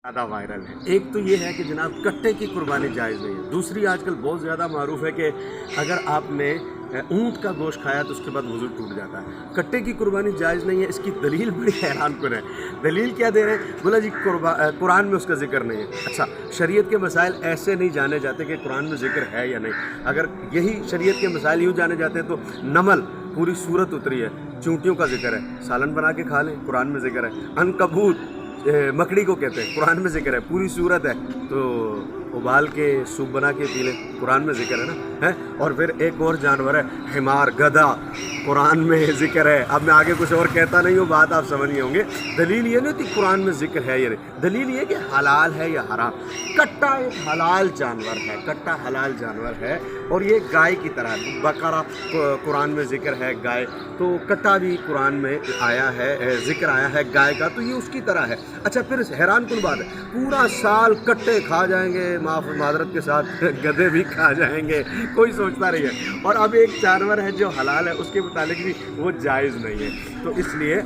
زیادہ وائرل ہے۔ ایک تو یہ ہے کہ جناب کٹے کی قربانی جائز نہیں ہے، دوسری آج کل بہت زیادہ معروف ہے کہ اگر آپ نے اونٹ کا گوشت کھایا تو اس کے بعد وضو ٹوٹ جاتا ہے۔ کٹے کی قربانی جائز نہیں ہے، اس کی دلیل بڑی حیران کن ہے۔ دلیل کیا دے رہے ہیں؟ بولا جی قرآن میں اس کا ذکر نہیں ہے۔ اچھا، شریعت کے مسائل ایسے نہیں جانے جاتے کہ قرآن میں ذکر ہے یا نہیں۔ اگر یہی شریعت کے مسائل یوں جانے جاتے ہیں تو نمل پوری صورت اتری ہے، چونٹیوں کا ذکر ہے، سالن بنا کے کھا لیں، قرآن میں ذکر ہے۔ عنکبوت مکڑی کو کہتے ہیں، قرآن میں ذکر ہے، پوری صورت ہے، تو ابال کے سوپ بنا کے پی لیں، قرآن میں ذکر ہے نا ہے۔ اور پھر ایک اور جانور ہے حمار، گدھا، قرآن میں ذکر ہے۔ اب میں آگے کچھ اور کہتا نہیں ہوں، بات آپ سمجھ گئے ہوں گے۔ دلیل یہ نہیں تھی قرآن میں ذکر ہے یا نہیں، دلیل یہ کہ حلال ہے یا حرام۔ کٹا ایک حلال جانور ہے، کٹا حلال جانور ہے، اور یہ گائے کی طرح ہے۔ بقرہ قرآن میں ذکر ہے گائے، تو کٹا بھی قرآن میں آیا ہے، ذکر آیا ہے گائے کا، تو یہ اس کی طرح ہے۔ اچھا، پھر حیران کن بات ہے، پورا سال کٹے کھا جائیں گے، معذرت کے ساتھ گدھے بھی کھا جائیں گے، کوئی سوچتا نہیں ہے۔ اور اب ایک جانور ہے جو حلال ہے، اس کے متعلق بھی وہ جائز نہیں ہے، تو اس لیے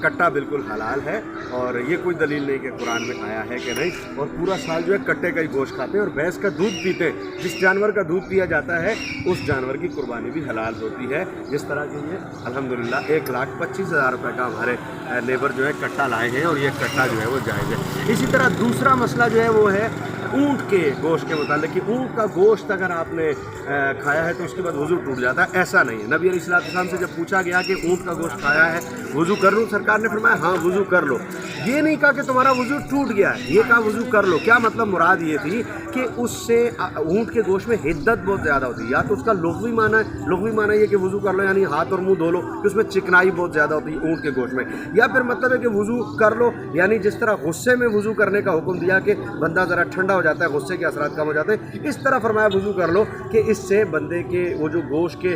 کٹا بالکل حلال ہے، اور یہ کوئی دلیل نہیں کہ قرآن میں آیا ہے کہ نہیں۔ اور پورا سال جو ہے کٹے کا ہی گوشت کھاتے ہیں اور بھینس کا دودھ پیتے ہیں۔ جس جانور کا دودھ پیا جاتا ہے اس جانور کی قربانی بھی حلال ہوتی ہے، جس طرح کہ یہ الحمدللہ 1,25,000 روپے کا ہمارے لیبر جو ہے کٹا لائے ہیں، اور یہ کٹا جو ہے وہ جائز ہے۔ اسی طرح دوسرا مسئلہ جو ہے وہ ہے اونٹ کے گوشت کے متعلق، کہ اونٹ کا گوشت اگر آپ نے کھایا ہے تو اس کے بعد وضو ٹوٹ جاتا ہے۔ ایسا نہیں ہے۔ نبی علیہ السلام سے جب پوچھا گیا کہ اونٹ کا گوشت کھایا ہے وضو کر لوں، سرکار نے فرمایا ہاں وضو کر لو۔ یہ نہیں کہا کہ تمہارا وضو ٹوٹ گیا ہے، یہ کہا وضو کر لو۔ کیا مطلب؟ مراد یہ تھی کہ اس سے اونٹ کے گوشت میں حدت بہت زیادہ ہوتی ہے، یا تو اس کا لغوی معنی ہے، لغوی معنی یہ کہ وضو کر لو یعنی ہاتھ اور منہ دھو لو، کہ اس میں چکنائی بہت زیادہ ہوتی ہے اونٹ کے گوشت میں، یا پھر مطلب ہے کہ وضو کر لو یعنی جس طرح غصے میں وضو کرنے کا حکم دیا کہ بندہ ذرا ٹھنڈا ہو جاتا ہے، غصے کے اثرات کم ہو جاتے ہیں، اس طرح فرمایا وضو کر لو کہ اس سے بندے کے وہ جو گوشت کے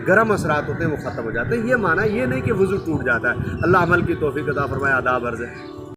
گرم اثرات ہوتے ہیں وہ ختم ہو جاتے ہیں۔ یہ معنی یہ نہیں کہ وضو ٹوٹ جاتا ہے۔ اللہ عمل کی توفیق عطا فرمائے۔ آداب عرض ہے۔